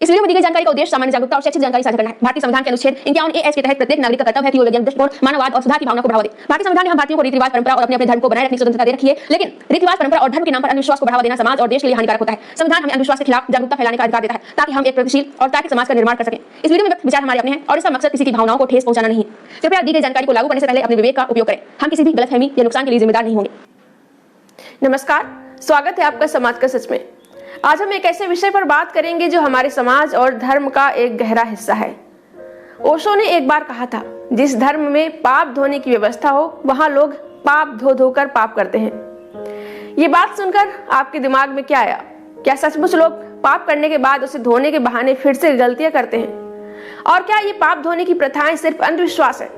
इस वीडियो में दी गई जानकारी का उद्देश्य सामान्य जागरूकता और शैक्षिक जानकारी साझा करना है। भारतीय संविधान के अनुच्छेद 51A के तहत प्रत्येक नागरिक का कर्तव्य है कि वो वैज्ञानिक दृष्टिकोण, मानववाद और सुधार की भावना को बढ़ावा दे। भारतीय संविधान ने हम भारतीयों को रीति रिवाज, परंपरा और अपने धर्म को बनाए रखने की स्वतंत्रता दे रखी है, लेकिन रीति रिवाज, परंपरा और धर्म के नाम पर अंधविश्वास को बढ़ावा देना समाज और देश के लिए हानिकारक होता है। संविधान हमें अंधविश्वास के खिलाफ जागरूकता फैलाने का अधिकार देता है ताकि हम एक प्रगतिशील और तार्किक समाज का निर्माण कर सकें। इस वीडियो में व्यक्त विचार हमारे अपने हैं और इसका मकसद किसी की भावनाओं को ठेस पहुंचाना नहीं है। कृपया दी गई जानकारी को लागू करने से पहले अपने विवेक का उपयोग करें। हम किसी भी गलतफहमी या नुकसान के लिए जिम्मेदार नहीं होंगे। नमस्कार, स्वागत है आपका समाज का सच में। आज हम एक ऐसे विषय पर बात करेंगे जो हमारे समाज और धर्म का एक गहरा हिस्सा है। ओशो ने एक बार कहा था, जिस धर्म में पाप धोने की व्यवस्था हो वहां लोग पाप धो धोकर पाप करते हैं। ये बात सुनकर आपके दिमाग में क्या आया? क्या सचमुच लोग पाप करने के बाद उसे धोने के बहाने फिर से गलतियां करते हैं? और क्या ये पाप धोने की प्रथाएं सिर्फ अंधविश्वास है?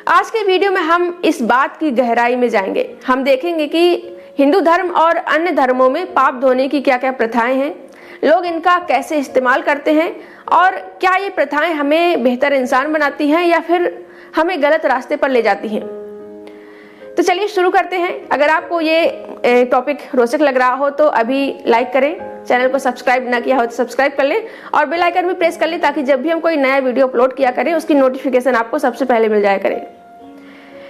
आज के वीडियो में हम इस बात की गहराई में जाएंगे। हम देखेंगे कि हिंदू धर्म और अन्य धर्मों में पाप धोने की क्या क्या प्रथाएं हैं, लोग इनका कैसे इस्तेमाल करते हैं और क्या ये प्रथाएं हमें बेहतर इंसान बनाती हैं या फिर हमें गलत रास्ते पर ले जाती हैं। तो चलिए शुरू करते हैं। अगर आपको ये टॉपिक रोचक लग रहा हो तो अभी लाइक करें, चैनल को सब्सक्राइब ना किया हो तो सब्सक्राइब कर लें और बेल आइकन भी प्रेस कर लें ताकि जब भी हम कोई नया वीडियो अपलोड किया करें उसकी नोटिफिकेशन आपको सबसे पहले मिल जाया करे।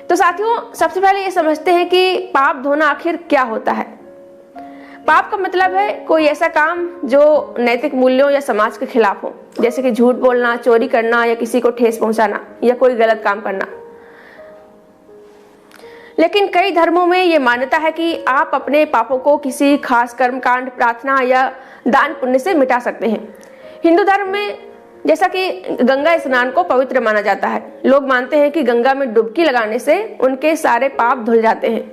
तो साथियों, सबसे पहले ये समझते हैं कि पाप धोना आखिर क्या होता है। पाप का मतलब है कोई ऐसा काम जो नैतिक मूल्यों या समाज के खिलाफ हो, जैसे कि झूठ बोलना, चोरी करना या किसी को ठेस पहुंचाना या कोई गलत काम करना। लेकिन कई धर्मों में ये मान्यता है कि आप अपने पापों को किसी खास कर्मकांड, प्रार्थना या दान पुण्य से मिटा सकते हैं। हिंदू धर्म में जैसा कि गंगा स्नान को पवित्र माना जाता है, लोग मानते हैं कि गंगा में डुबकी लगाने से उनके सारे पाप धुल जाते हैं।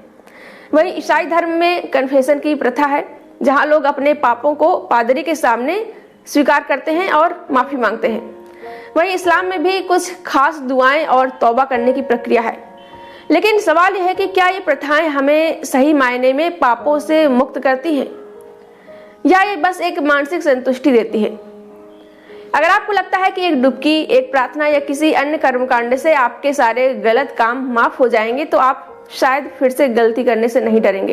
वहीं ईसाई धर्म में कन्फेशन की प्रथा है, जहां लोग अपने पापों को पादरी के सामने स्वीकार करते हैं और माफी मांगते हैं। वहीं इस्लाम में भी कुछ खास दुआएं और तौबा करने की प्रक्रिया है। लेकिन सवाल यह है कि क्या ये प्रथाएं हमें सही मायने में पापों से मुक्त करती हैं या ये बस एक मानसिक संतुष्टि देती है? अगर आपको लगता है कि एक डुबकी, एक प्रार्थना या किसी अन्य कर्मकांड से आपके सारे गलत काम माफ हो जाएंगे तो आप शायद फिर से गलती करने से नहीं डरेंगे।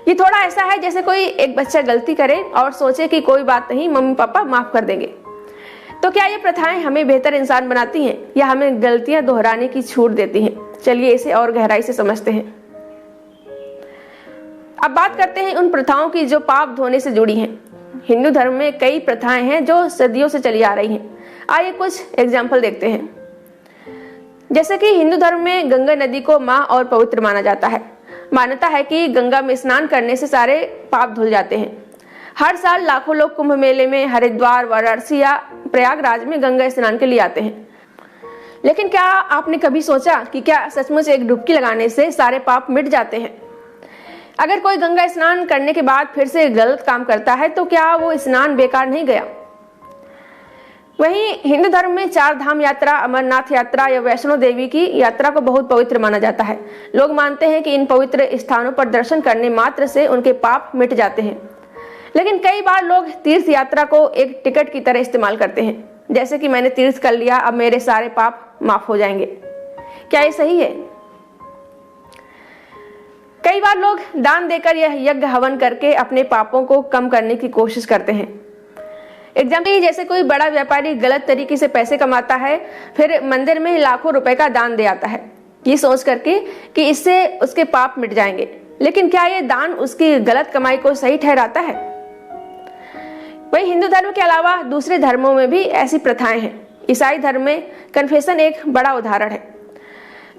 ये थोड़ा ऐसा है जैसे कोई एक बच्चा गलती करे और सोचे कि कोई बात नहीं, मम्मी पापा माफ कर देंगे। तो क्या ये प्रथाएं हमें बेहतर इंसान बनाती हैं या हमें गलतियां दोहराने की छूट देती हैं? चलिए इसे और गहराई से समझते हैं। अब बात करते हैं उन प्रथाओं की जो पाप धोने से जुड़ी हैं। हिंदू धर्म में कई प्रथाएं हैं जो सदियों से चली आ रही हैं। आइए कुछ एग्जाम्पल देखते हैं। जैसे कि हिंदू धर्म में गंगा नदी को मां और पवित्र माना जाता है। मान्यता है कि गंगा में स्नान करने से सारे पाप धुल जाते हैं। हर साल लाखों लोग कुंभ मेले में हरिद्वार, वाराणसी या प्रयागराज में गंगा स्नान के लिए आते हैं। लेकिन क्या आपने कभी सोचा कि क्या सचमुच एक डुबकी लगाने से सारे पाप मिट जाते हैं? अगर कोई गंगा स्नान करने के बाद फिर से गलत काम करता है तो क्या वो स्नान बेकार नहीं गया? वहीं हिंदू धर्म में 4 धाम यात्रा, अमरनाथ यात्रा या वैष्णो देवी की यात्रा को बहुत पवित्र माना जाता है। लोग मानते हैं कि इन पवित्र स्थानों पर दर्शन करने मात्र से उनके पाप मिट जाते हैं। लेकिन कई बार लोग तीर्थ यात्रा को एक टिकट की तरह इस्तेमाल करते हैं, जैसे कि मैंने तीर्थ कर लिया, अब मेरे सारे पाप माफ हो जाएंगे। क्या ये सही है? कई बार लोग दान देकर यह यज्ञ हवन करके अपने पापों को कम करने की कोशिश करते हैं। एग्जाम्पल, जैसे कोई बड़ा व्यापारी गलत तरीके से पैसे कमाता है, फिर मंदिर में लाखों रुपए का दान दे आता है, ये सोच करके कि इससे उसके पाप मिट जाएंगे। लेकिन क्या ये दान उसकी गलत कमाई को सही ठहराता है? वही हिंदू धर्म के अलावा दूसरे धर्मों में भी ऐसी प्रथाएं हैं। ईसाई धर्म में कन्फेशन एक बड़ा उदाहरण है।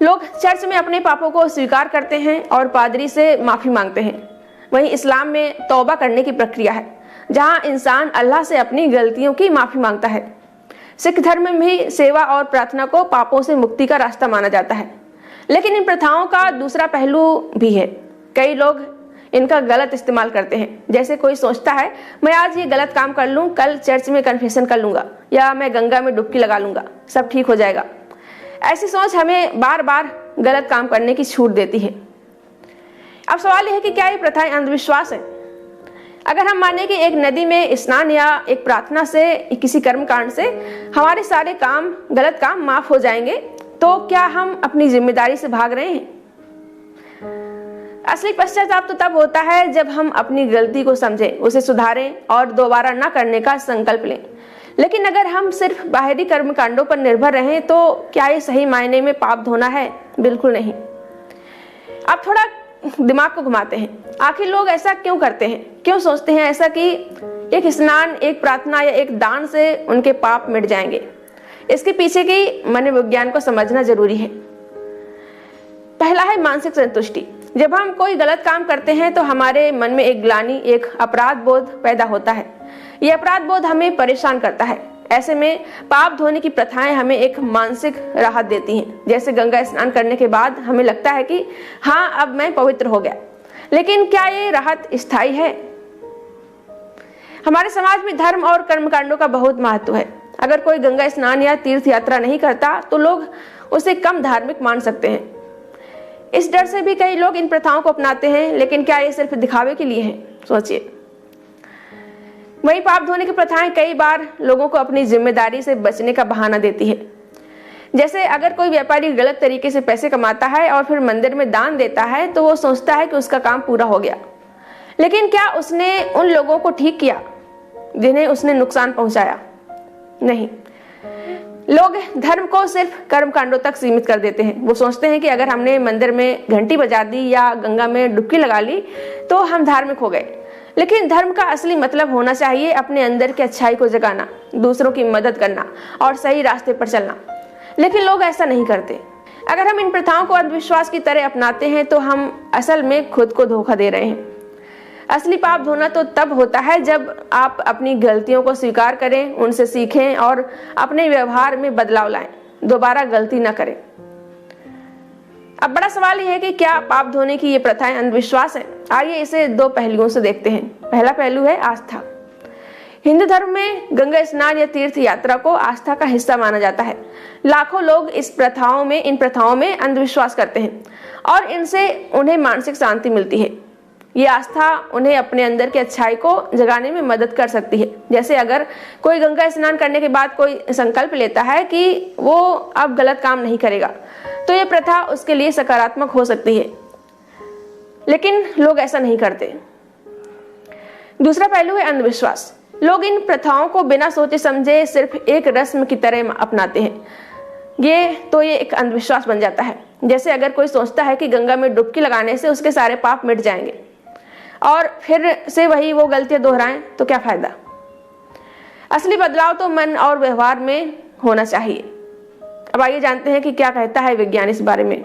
लोग चर्च में अपने पापों को स्वीकार करते हैं और पादरी से माफी मांगते हैं। वहीं इस्लाम में तौबा करने की प्रक्रिया है, जहां इंसान अल्लाह से अपनी गलतियों की माफी मांगता है। सिख धर्म में भी सेवा और प्रार्थना को पापों से मुक्ति का रास्ता माना जाता है। लेकिन इन प्रथाओं का दूसरा पहलू भी है। कई लोग इनका गलत इस्तेमाल करते हैं। जैसे कोई सोचता है, मैं आज ये गलत काम कर लूं, कल चर्च में कन्फेशन कर लूंगा या मैं गंगा में डुबकी लगा लूंगा, सब ठीक हो जाएगा। ऐसी सोच हमें बार बार गलत काम करने की छूट देती है। अब सवाल यह है कि क्या ये प्रथाएं अंधविश्वास है? अगर हम माने कि एक नदी में स्नान या एक प्रार्थना से, किसी कर्मकांड से हमारे सारे काम, गलत काम माफ हो जाएंगे, तो क्या हम अपनी जिम्मेदारी से भाग रहे हैं? असली पश्चाताप तो तब होता है जब हम अपनी गलती को समझें, उसे सुधारें और दोबारा न करने का संकल्प लें। लेकिन अगर हम सिर्फ बाहरी कर्मकांडों पर निर्भर रहें तो क्या ये सही मायने में पाप धोना है? बिल्कुल नहीं। आप थोड़ा दिमाग को घुमाते हैं। आखिर लोग ऐसा क्यों करते हैं? क्यों सोचते हैं ऐसा कि एक स्नान, एक प्रार्थना या एक दान से उनके पाप मिट जाएंगे? इसके पीछे की मनोविज्ञान को समझना जरूरी है। पहला है मानसिक संतुष्टि। जब हम कोई गलत काम करते हैं तो हमारे मन में एक ग्लानि, एक अपराध बोध पैदा होता है। यह अपराध बोध हमें परेशान करता है। ऐसे में पाप धोने की प्रथाएं हमें एक मानसिक राहत देती हैं। जैसे गंगा स्नान करने के बाद हमें लगता है कि हाँ, अब मैं पवित्र हो गया। लेकिन क्या ये राहत स्थायी है? हमारे समाज में धर्म और कर्मकांडों का बहुत महत्व है। अगर कोई गंगा स्नान या तीर्थ यात्रा नहीं करता तो लोग उसे कम धार्मिक मान सकते हैं। इस डर से भी कई लोग इन प्रथाओं को अपनाते हैं। लेकिन क्या ये सिर्फ दिखावे के लिए है? सोचिए। वही पाप धोने की प्रथाएं कई बार लोगों को अपनी जिम्मेदारी से बचने का बहाना देती है। जैसे अगर कोई व्यापारी गलत तरीके से पैसे कमाता है और फिर मंदिर में दान देता है तो वो सोचता है कि उसका काम पूरा हो गया। लेकिन क्या उसने उन लोगों को ठीक किया जिन्हें उसने नुकसान पहुंचाया? नहीं। लोग धर्म को सिर्फ कर्म कांडों तक सीमित कर देते हैं। वो सोचते हैं कि अगर हमने मंदिर में घंटी बजा दी या गंगा में डुबकी लगा ली तो हम धार्मिक हो गए। लेकिन धर्म का असली मतलब होना चाहिए अपने अंदर की अच्छाई को जगाना, दूसरों की मदद करना और सही रास्ते पर चलना। लेकिन लोग ऐसा नहीं करते। अगर हम इन प्रथाओं को अंधविश्वास की तरह अपनाते हैं तो हम असल में खुद को धोखा दे रहे हैं। असली पाप धोना तो तब होता है जब आप अपनी गलतियों को स्वीकार करें, उनसे सीखें और अपने व्यवहार में बदलाव लाएं, दोबारा गलती न करें। अब बड़ा सवाल यह है कि क्या पाप धोने की ये प्रथाएं अंधविश्वास हैं? आइए इसे दो पहलुओं से देखते हैं। पहला पहलू है आस्था। हिंदू धर्म में गंगा स्नान या तीर्थ यात्रा को आस्था का हिस्सा माना जाता है। लाखों लोग इन प्रथाओं में अंधविश्वास करते हैं और इनसे उन्हें मानसिक शांति मिलती है। ये आस्था उन्हें अपने अंदर की अच्छाई को जगाने में मदद कर सकती है। जैसे अगर कोई गंगा स्नान करने के बाद कोई संकल्प लेता है कि वो अब गलत काम नहीं करेगा तो ये प्रथा उसके लिए सकारात्मक हो सकती है। लेकिन लोग ऐसा नहीं करते। दूसरा पहलू है अंधविश्वास। लोग इन प्रथाओं को बिना सोचे समझे सिर्फ एक रस्म की तरह अपनाते हैं। ये एक अंधविश्वास बन जाता है। जैसे अगर कोई सोचता है कि गंगा में डुबकी लगाने से उसके सारे पाप मिट जाएंगे और फिर से वही वो गलतियां दोहराएं तो क्या फायदा? असली बदलाव तो मन और व्यवहार में होना चाहिए। अब आइए जानते हैं कि क्या कहता है विज्ञान इस बारे में।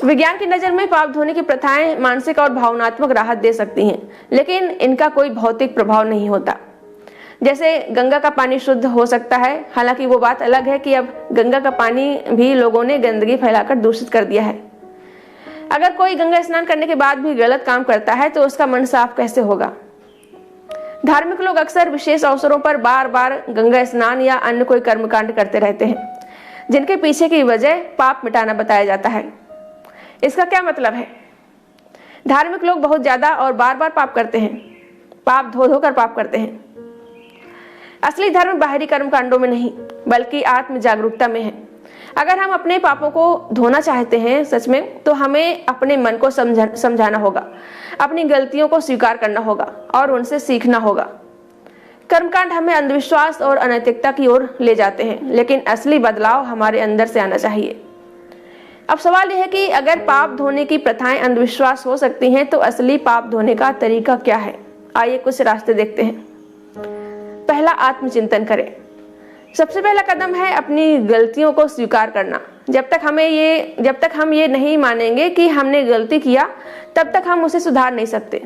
विज्ञान की नजर में पाप धोने की प्रथाएं मानसिक और भावनात्मक राहत दे सकती हैं, लेकिन इनका कोई भौतिक प्रभाव नहीं होता। जैसे गंगा का पानी शुद्ध हो सकता है, हालांकि वो बात अलग है कि अब गंगा का पानी भी लोगों ने गंदगी फैलाकर दूषित कर दिया है। अगर कोई गंगा स्नान करने के बाद भी गलत काम करता है तो उसका मन साफ कैसे होगा? धार्मिक लोग अक्सर विशेष अवसरों पर बार बार गंगा स्नान या अन्य कोई कर्मकांड करते रहते हैं जिनके पीछे की वजह पाप मिटाना बताया जाता है। इसका क्या मतलब है? धार्मिक लोग बहुत ज्यादा और बार बार पाप करते हैं, पाप धो कर पाप करते हैं। असली धर्म बाहरी कर्मकांडों में नहीं बल्कि आत्म जागरूकता में है। अगर हम अपने पापों को धोना चाहते हैं सच में, तो हमें अपने मन को समझाना होगा, अपनी गलतियों को स्वीकार करना होगा और उनसे सीखना होगा। कर्मकांड हमें अंधविश्वास और अनैतिकता की ओर ले जाते हैं, लेकिन असली बदलाव हमारे अंदर से आना चाहिए। अब सवाल यह है कि अगर पाप धोने की प्रथाएं अंधविश्वास हो सकती हैं तो असली पाप धोने का तरीका क्या है? आइए कुछ रास्ते देखते हैं। पहला, आत्मचिंतन करें। सबसे पहला कदम है अपनी गलतियों को स्वीकार करना। जब तक हम ये नहीं मानेंगे कि हमने गलती किया, तब तक हम उसे सुधार नहीं सकते।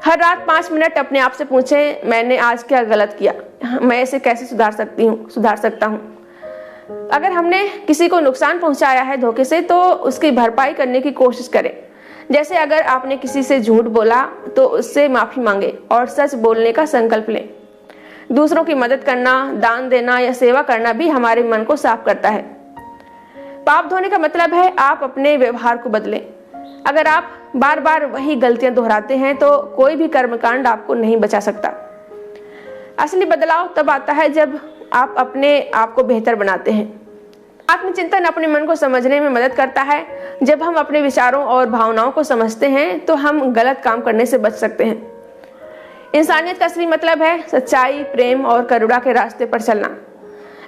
हर रात 5 मिनट अपने आप से पूछें, मैंने आज क्या गलत किया, मैं इसे कैसे सुधार सकता हूँ। अगर हमने किसी को नुकसान पहुंचाया है धोखे से तो उसकी भरपाई करने की कोशिश करें। जैसे अगर आपने किसी से झूठ बोला तो उससे माफी मांगे और सच बोलने का संकल्प लें। दूसरों की मदद करना, दान देना या सेवा करना भी हमारे मन को साफ करता है। पाप धोने का मतलब है आप अपने व्यवहार को बदलें। अगर आप बार बार वही गलतियां दोहराते हैं तो कोई भी कर्मकांड आपको नहीं बचा सकता। असली बदलाव तब आता है जब आप अपने आप को बेहतर बनाते हैं। आत्मचिंतन अपने मन को समझने में मदद करता है। जब हम अपने विचारों और भावनाओं को समझते हैं तो हम गलत काम करने से बच सकते हैं। इंसानियत का असली मतलब है सच्चाई, प्रेम और करुणा के रास्ते पर चलना।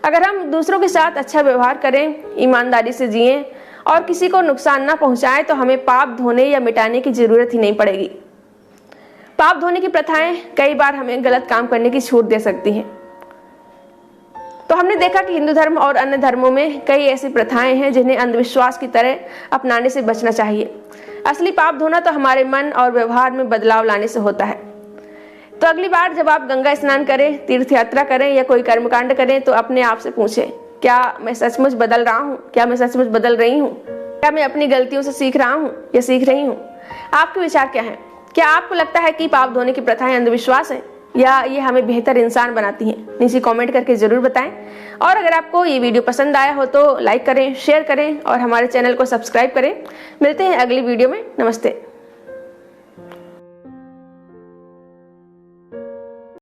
अगर हम दूसरों के साथ अच्छा व्यवहार करें, ईमानदारी से जिएं और किसी को नुकसान ना पहुंचाएं तो हमें पाप धोने या मिटाने की जरूरत ही नहीं पड़ेगी। पाप धोने की प्रथाएं कई बार हमें गलत काम करने की छूट दे सकती हैं। तो हमने देखा कि हिंदू धर्म और अन्य धर्मों में कई ऐसी प्रथाएं हैं जिन्हें अंधविश्वास की तरह अपनाने से बचना चाहिए। असली पाप धोना तो हमारे मन और व्यवहार में बदलाव लाने से होता है। तो अगली बार जब आप गंगा स्नान करें, तीर्थ यात्रा करें या कोई कर्मकांड करें तो अपने आप से पूछें, क्या मैं सचमुच बदल रहा हूँ? क्या मैं सचमुच बदल रही हूँ? क्या मैं अपनी गलतियों से सीख रहा हूँ या सीख रही हूँ? आपके विचार क्या हैं? क्या आपको लगता है कि पाप धोने की प्रथाएं अंधविश्वास हैं या ये हमें बेहतर इंसान बनाती हैं? नीचे कमेंट करके जरूर बताएं। और अगर आपको ये वीडियो पसंद आया हो तो लाइक करें, शेयर करें और हमारे चैनल को सब्सक्राइब करें। मिलते हैं अगली वीडियो में। नमस्ते।